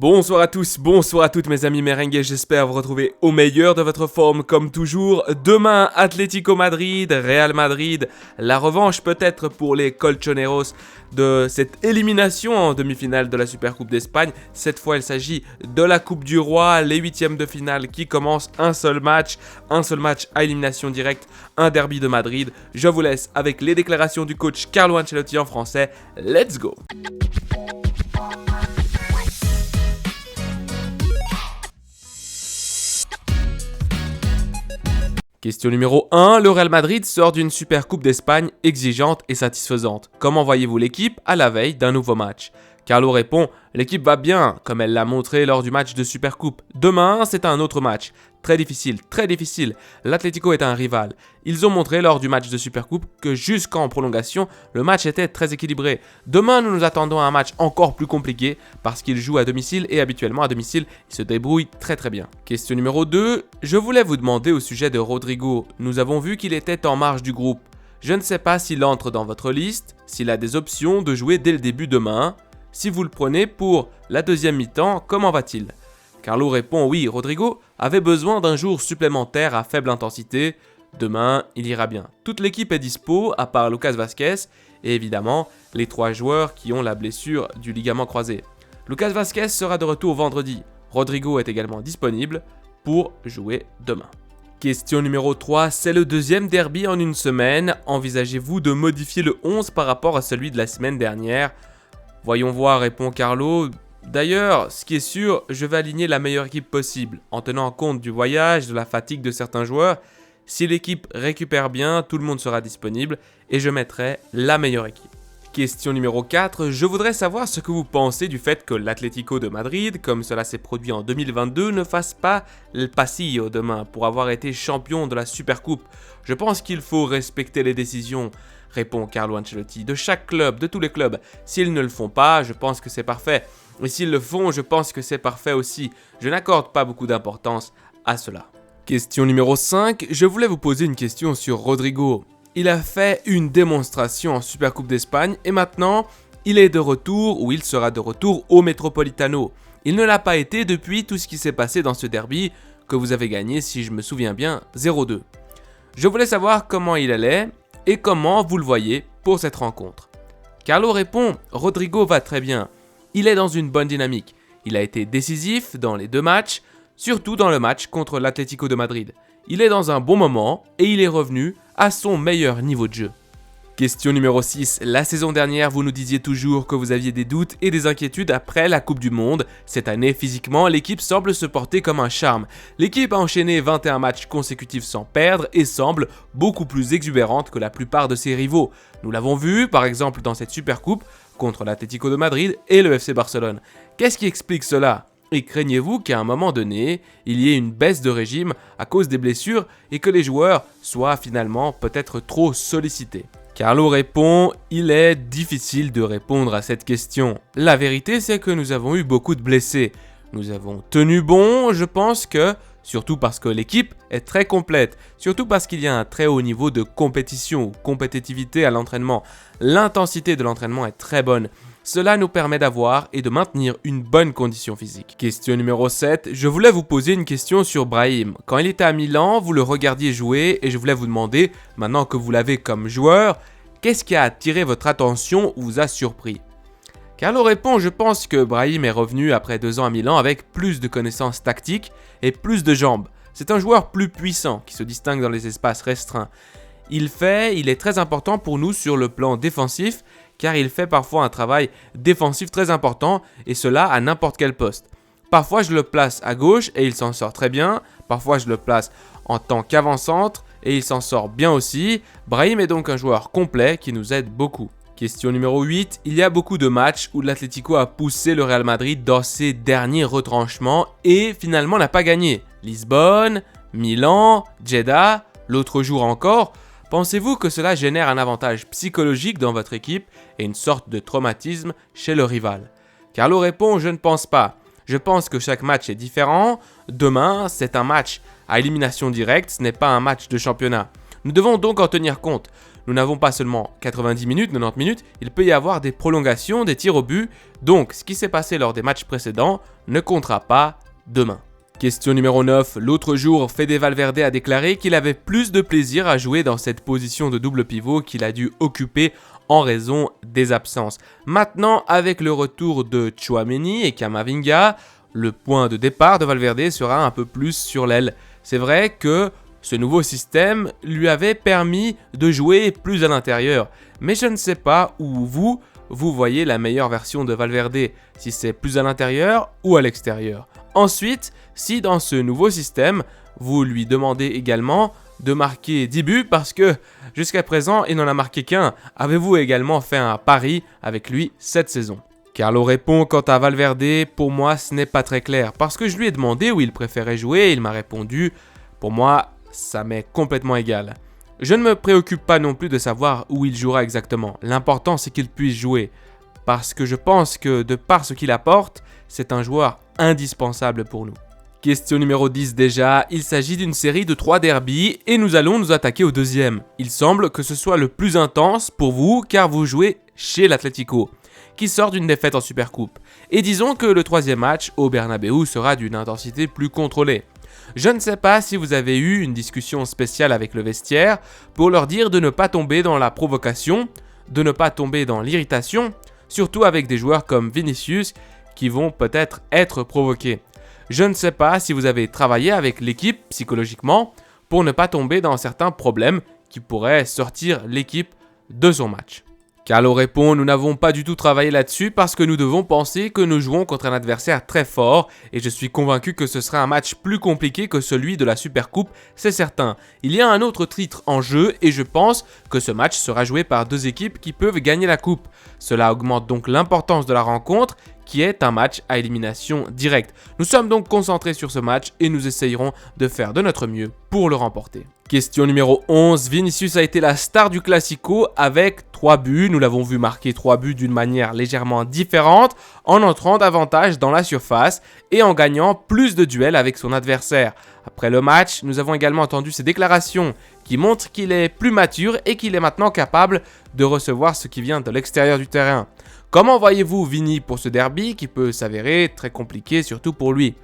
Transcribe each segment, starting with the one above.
Bonsoir à tous, bonsoir à toutes mes amis merengues, j'espère vous retrouver au meilleur de votre forme comme toujours. Demain, Atlético Madrid, Real Madrid, la revanche peut-être pour les Colchoneros de cette élimination en demi-finale de la Supercoupe d'Espagne. Cette fois il s'agit de la Coupe du Roi, les huitièmes de finale qui commencent, un seul match à élimination directe, un derby de Madrid. Je vous laisse avec les déclarations du coach Carlo Ancelotti en français, let's go! Question numéro 1, le Real Madrid sort d'une Supercoupe d'Espagne exigeante et satisfaisante. Comment voyez-vous l'équipe à la veille d'un nouveau match? Carlo répond, l'équipe va bien, comme elle l'a montré lors du match de Supercoupe. Demain, c'est un autre match. Très difficile. L'Atlético est un rival. Ils ont montré lors du match de Supercoupe que jusqu'en prolongation, le match était très équilibré. Demain, nous nous attendons à un match encore plus compliqué parce qu'ils jouent à domicile et habituellement à domicile, ils se débrouillent très bien. Question numéro 2, je voulais vous demander au sujet de Rodrigo. Nous avons vu qu'il était en marge du groupe. Je ne sais pas s'il entre dans votre liste, s'il a des options de jouer dès le début demain. Si vous le prenez pour la deuxième mi-temps, comment va-t-il? Carlo répond oui, Rodrigo avait besoin d'un jour supplémentaire à faible intensité. Demain, il ira bien. Toute l'équipe est dispo, à part Lucas Vázquez et évidemment les 3 joueurs qui ont la blessure du ligament croisé. Lucas Vázquez sera de retour vendredi. Rodrigo est également disponible pour jouer demain. Question numéro 3, c'est le deuxième derby en une semaine. Envisagez-vous de modifier le 11 par rapport à celui de la semaine dernière? Voyons voir, répond Carlo. D'ailleurs, ce qui est sûr, je vais aligner la meilleure équipe possible, en tenant compte du voyage, de la fatigue de certains joueurs. Si l'équipe récupère bien, tout le monde sera disponible et je mettrai la meilleure équipe. Question numéro 4, je voudrais savoir ce que vous pensez du fait que l'Atlético de Madrid, comme cela s'est produit en 2022, ne fasse pas le pasillo demain pour avoir été champion de la Supercoupe. Je pense qu'il faut respecter les décisions, répond Carlo Ancelotti, de chaque club, de tous les clubs. S'ils ne le font pas, je pense que c'est parfait. Et s'ils le font, je pense que c'est parfait aussi. Je n'accorde pas beaucoup d'importance à cela. Question numéro 5, je voulais vous poser une question sur Rodrigo. Il a fait une démonstration en Supercoupe d'Espagne et maintenant, il est de retour ou il sera de retour au Metropolitano. Il ne l'a pas été depuis tout ce qui s'est passé dans ce derby que vous avez gagné, si je me souviens bien, 0-2. Je voulais savoir comment il allait et comment vous le voyez pour cette rencontre. Carlo répond, Rodrigo va très bien. Il est dans une bonne dynamique. Il a été décisif dans les 2 matchs, surtout dans le match contre l'Atlético de Madrid. Il est dans un bon moment et il est revenu à son meilleur niveau de jeu. Question numéro 6. La saison dernière, vous nous disiez toujours que vous aviez des doutes et des inquiétudes après la Coupe du Monde. Cette année, physiquement, l'équipe semble se porter comme un charme. L'équipe a enchaîné 21 matchs consécutifs sans perdre et semble beaucoup plus exubérante que la plupart de ses rivaux. Nous l'avons vu, par exemple, dans cette Supercoupe contre l'Atlético de Madrid et le FC Barcelone. Qu'est-ce qui explique cela ? Et craignez-vous qu'à un moment donné, il y ait une baisse de régime à cause des blessures et que les joueurs soient finalement peut-être trop sollicités? Carlo répond, il est difficile de répondre à cette question. La vérité, c'est que nous avons eu beaucoup de blessés. Nous avons tenu bon, je pense que, surtout parce que l'équipe est très complète, surtout parce qu'il y a un très haut niveau de compétition ou compétitivité à l'entraînement. L'intensité de l'entraînement est très bonne. Cela nous permet d'avoir et de maintenir une bonne condition physique. Question numéro 7, je voulais vous poser une question sur Brahim. Quand il était à Milan, vous le regardiez jouer et je voulais vous demander, maintenant que vous l'avez comme joueur, qu'est-ce qui a attiré votre attention ou vous a surpris? Carlo répond, je pense que Brahim est revenu après 2 ans à Milan avec plus de connaissances tactiques et plus de jambes. C'est un joueur plus puissant qui se distingue dans les espaces restreints. Il est très important pour nous sur le plan défensif car il fait parfois un travail défensif très important et cela à n'importe quel poste. Parfois je le place à gauche et il s'en sort très bien, parfois je le place en tant qu'avant-centre et il s'en sort bien aussi. Brahim est donc un joueur complet qui nous aide beaucoup. Question numéro 8, il y a beaucoup de matchs où l'Atlético a poussé le Real Madrid dans ses derniers retranchements et finalement n'a pas gagné. Lisbonne, Milan, Jeddah, l'autre jour encore. Pensez-vous que cela génère un avantage psychologique dans votre équipe et une sorte de traumatisme chez le rival? Carlo répond, je ne pense pas. Je pense que chaque match est différent. Demain, c'est un match à élimination directe, ce n'est pas un match de championnat. Nous devons donc en tenir compte. nous n'avons pas seulement 90 minutes, 90 minutes, il peut y avoir des prolongations, des tirs au but, donc ce qui s'est passé lors des matchs précédents ne comptera pas demain. Question numéro 9. L'autre jour, Fede Valverde a déclaré qu'il avait plus de plaisir à jouer dans cette position de double pivot qu'il a dû occuper en raison des absences. Maintenant, avec le retour de Tchouaméni et Camavinga, le point de départ de Valverde sera un peu plus sur l'aile. C'est vrai que ce nouveau système lui avait permis de jouer plus à l'intérieur, mais je ne sais pas où vous voyez la meilleure version de Valverde, si c'est plus à l'intérieur ou à l'extérieur. Ensuite, si dans ce nouveau système, vous lui demandez également de marquer 10 buts parce que jusqu'à présent, il n'en a marqué qu'un, avez-vous également fait un pari avec lui cette saison? Carlo répond quant à Valverde, pour moi ce n'est pas très clair parce que je lui ai demandé où il préférait jouer et il m'a répondu, pour moi ça m'est complètement égal. Je ne me préoccupe pas non plus de savoir où il jouera exactement, l'important c'est qu'il puisse jouer parce que je pense que de par ce qu'il apporte, c'est un joueur indispensable pour nous. Question numéro 10 déjà, il s'agit d'une série de 3 derbys et nous allons nous attaquer au deuxième. Il semble que ce soit le plus intense pour vous car vous jouez chez l'Atlético, qui sort d'une défaite en Supercoupe. Et disons que le troisième match au Bernabéu sera d'une intensité plus contrôlée. Je ne sais pas si vous avez eu une discussion spéciale avec le vestiaire pour leur dire de ne pas tomber dans la provocation, de ne pas tomber dans l'irritation, surtout avec des joueurs comme Vinicius qui vont peut-être être provoqués. Je ne sais pas si vous avez travaillé avec l'équipe psychologiquement pour ne pas tomber dans certains problèmes qui pourraient sortir l'équipe de son match. Carlo répond, nous n'avons pas du tout travaillé là-dessus parce que nous devons penser que nous jouons contre un adversaire très fort et je suis convaincu que ce sera un match plus compliqué que celui de la Supercoupe, c'est certain. Il y a un autre titre en jeu et je pense que ce match sera joué par 2 équipes qui peuvent gagner la coupe. Cela augmente donc l'importance de la rencontre qui est un match à élimination directe. Nous sommes donc concentrés sur ce match et nous essayerons de faire de notre mieux pour le remporter. Question numéro 11, Vinicius a été la star du Classico avec 3 buts. Nous l'avons vu marquer 3 buts d'une manière légèrement différente, en entrant davantage dans la surface et en gagnant plus de duels avec son adversaire. Après le match, nous avons également entendu ses déclarations qui montrent qu'il est plus mature et qu'il est maintenant capable de recevoir ce qui vient de l'extérieur du terrain. Comment voyez-vous Vini pour ce derby qui peut s'avérer très compliqué surtout pour lui?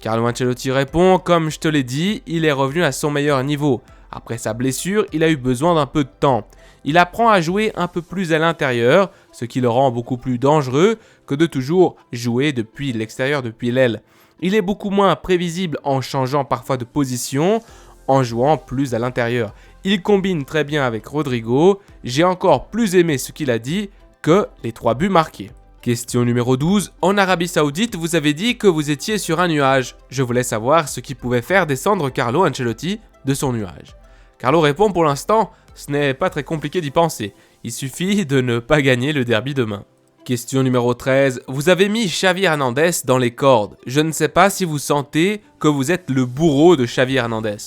Carlo Ancelotti répond, comme je te l'ai dit, il est revenu à son meilleur niveau. Après sa blessure, il a eu besoin d'un peu de temps. Il apprend à jouer un peu plus à l'intérieur, ce qui le rend beaucoup plus dangereux que de toujours jouer depuis l'extérieur, depuis l'aile. Il est beaucoup moins prévisible en changeant parfois de position, en jouant plus à l'intérieur. Il combine très bien avec Rodrigo, j'ai encore plus aimé ce qu'il a dit que les 3 buts marqués. Question numéro 12. En Arabie Saoudite, vous avez dit que vous étiez sur un nuage. Je voulais savoir ce qui pouvait faire descendre Carlo Ancelotti de son nuage. Carlo répond pour l'instant, ce n'est pas très compliqué d'y penser. Il suffit de ne pas gagner le derby demain. Question numéro 13. Vous avez mis Xavi Hernandez dans les cordes. Je ne sais pas si vous sentez que vous êtes le bourreau de Xavi Hernandez.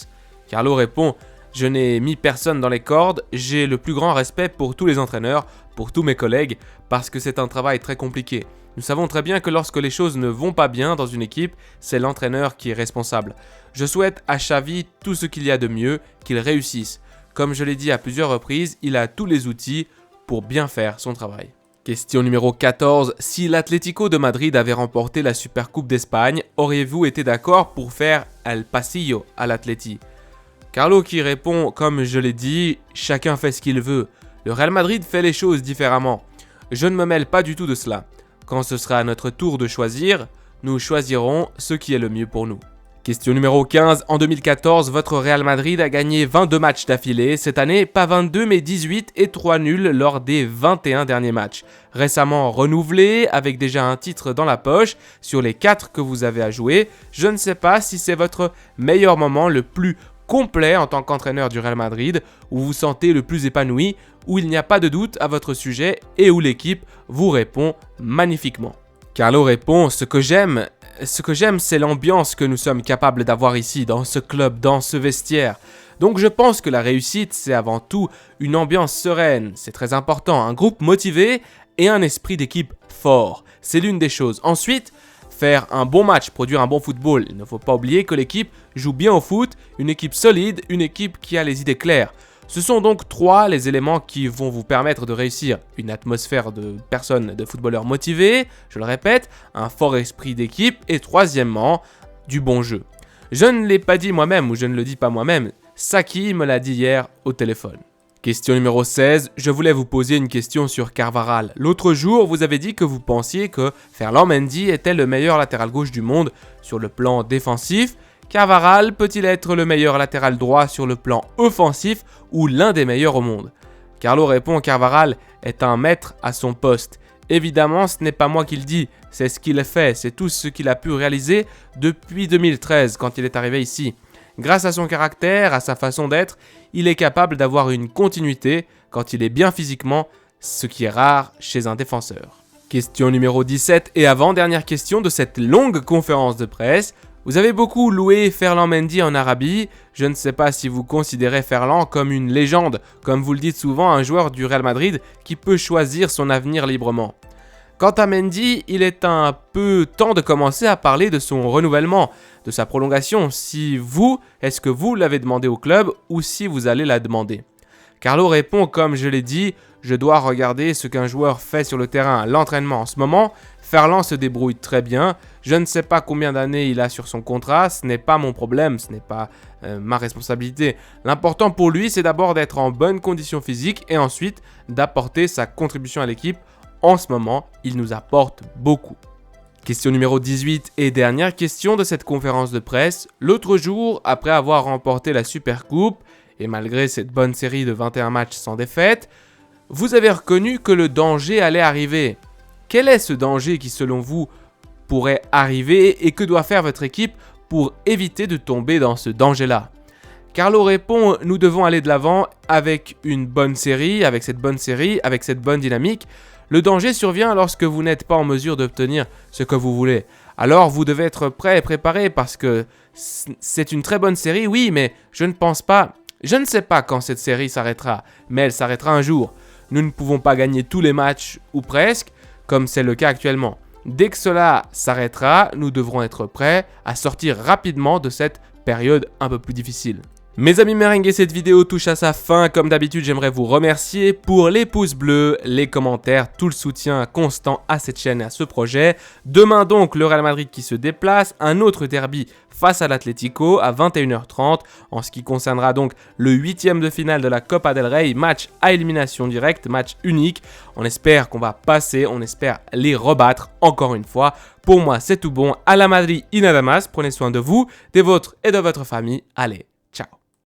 Carlo répond, je n'ai mis personne dans les cordes, j'ai le plus grand respect pour tous les entraîneurs, pour tous mes collègues, parce que c'est un travail très compliqué. Nous savons très bien que lorsque les choses ne vont pas bien dans une équipe, c'est l'entraîneur qui est responsable. Je souhaite à Xavi tout ce qu'il y a de mieux, qu'il réussisse. Comme je l'ai dit à plusieurs reprises, il a tous les outils pour bien faire son travail. Question numéro 14. Si l'Atlético de Madrid avait remporté la Supercoupe d'Espagne, auriez-vous été d'accord pour faire El Pasillo à l'Atleti? Carlo qui répond, comme je l'ai dit, chacun fait ce qu'il veut. Le Real Madrid fait les choses différemment. Je ne me mêle pas du tout de cela. Quand ce sera à notre tour de choisir, nous choisirons ce qui est le mieux pour nous. Question numéro 15. En 2014, votre Real Madrid a gagné 22 matchs d'affilée. Cette année, pas 22 mais 18 et 3 nuls lors des 21 derniers matchs. Récemment renouvelé, avec déjà un titre dans la poche, sur les 4 que vous avez à jouer, je ne sais pas si c'est votre meilleur moment, le plus complet en tant qu'entraîneur du Real Madrid, où vous vous sentez le plus épanoui, où il n'y a pas de doute à votre sujet et où l'équipe vous répond magnifiquement. Carlo répond, ce que j'aime, c'est l'ambiance que nous sommes capables d'avoir ici, dans ce club, dans ce vestiaire. Donc je pense que la réussite, c'est avant tout une ambiance sereine, c'est très important, un groupe motivé et un esprit d'équipe fort. C'est l'une des choses. Ensuite, faire un bon match, produire un bon football. Il ne faut pas oublier que l'équipe joue bien au foot, une équipe solide, une équipe qui a les idées claires. Ce sont donc 3 les éléments qui vont vous permettre de réussir une atmosphère de personnes, de footballeurs motivés, je le répète, un fort esprit d'équipe et troisièmement, du bon jeu. Je ne l'ai pas dit moi-même ou je ne le dis pas moi-même, Saki me l'a dit hier au téléphone. Question numéro 16, je voulais vous poser une question sur Carvajal. L'autre jour, vous avez dit que vous pensiez que Ferland Mendy était le meilleur latéral gauche du monde sur le plan défensif. Carvajal peut-il être le meilleur latéral droit sur le plan offensif ou l'un des meilleurs au monde? Carlo répond, Carvajal est un maître à son poste. Évidemment, ce n'est pas moi qui le dis, c'est ce qu'il fait, c'est tout ce qu'il a pu réaliser depuis 2013 quand il est arrivé ici. Grâce à son caractère, à sa façon d'être, il est capable d'avoir une continuité quand il est bien physiquement, ce qui est rare chez un défenseur. Question numéro 17 et avant-dernière question de cette longue conférence de presse. Vous avez beaucoup loué Ferland Mendy en Arabie, je ne sais pas si vous considérez Ferland comme une légende, comme vous le dites souvent, un joueur du Real Madrid qui peut choisir son avenir librement. Quant à Mendy, il est un peu temps de commencer à parler de son renouvellement, de sa prolongation, est-ce que vous l'avez demandé au club ou si vous allez la demander? Carlo répond, comme je l'ai dit, je dois regarder ce qu'un joueur fait sur le terrain, l'entraînement en ce moment. Ferland se débrouille très bien, je ne sais pas combien d'années il a sur son contrat, ce n'est pas mon problème, ce n'est pas ma responsabilité. L'important pour lui, c'est d'abord d'être en bonne condition physique et ensuite d'apporter sa contribution à l'équipe. En ce moment, il nous apporte beaucoup. Question numéro 18 et dernière question de cette conférence de presse. L'autre jour, après avoir remporté la Supercoupe, et malgré cette bonne série de 21 matchs sans défaite, vous avez reconnu que le danger allait arriver. Quel est ce danger qui, selon vous, pourrait arriver et que doit faire votre équipe pour éviter de tomber dans ce danger-là? Carlo répond, nous devons aller de l'avant avec une bonne série, avec cette bonne dynamique. Le danger survient lorsque vous n'êtes pas en mesure d'obtenir ce que vous voulez. Alors vous devez être prêt et préparé parce que c'est une très bonne série, oui, mais je ne sais pas quand cette série s'arrêtera, mais elle s'arrêtera un jour. Nous ne pouvons pas gagner tous les matchs, ou presque, comme c'est le cas actuellement. Dès que cela s'arrêtera, nous devrons être prêts à sortir rapidement de cette période un peu plus difficile. Mes amis merengues, cette vidéo touche à sa fin. Comme d'habitude, j'aimerais vous remercier pour les pouces bleus, les commentaires, tout le soutien constant à cette chaîne et à ce projet. Demain donc, le Real Madrid qui se déplace, un autre derby face à l'Atlético à 21h30, en ce qui concernera donc le 8e de finale de la Copa del Rey, match à élimination directe, match unique. On espère qu'on va passer, on espère les rebattre encore une fois. Pour moi, c'est tout bon. À la Madrid, y nada más. Prenez soin de vous, des vôtres et de votre famille. Allez.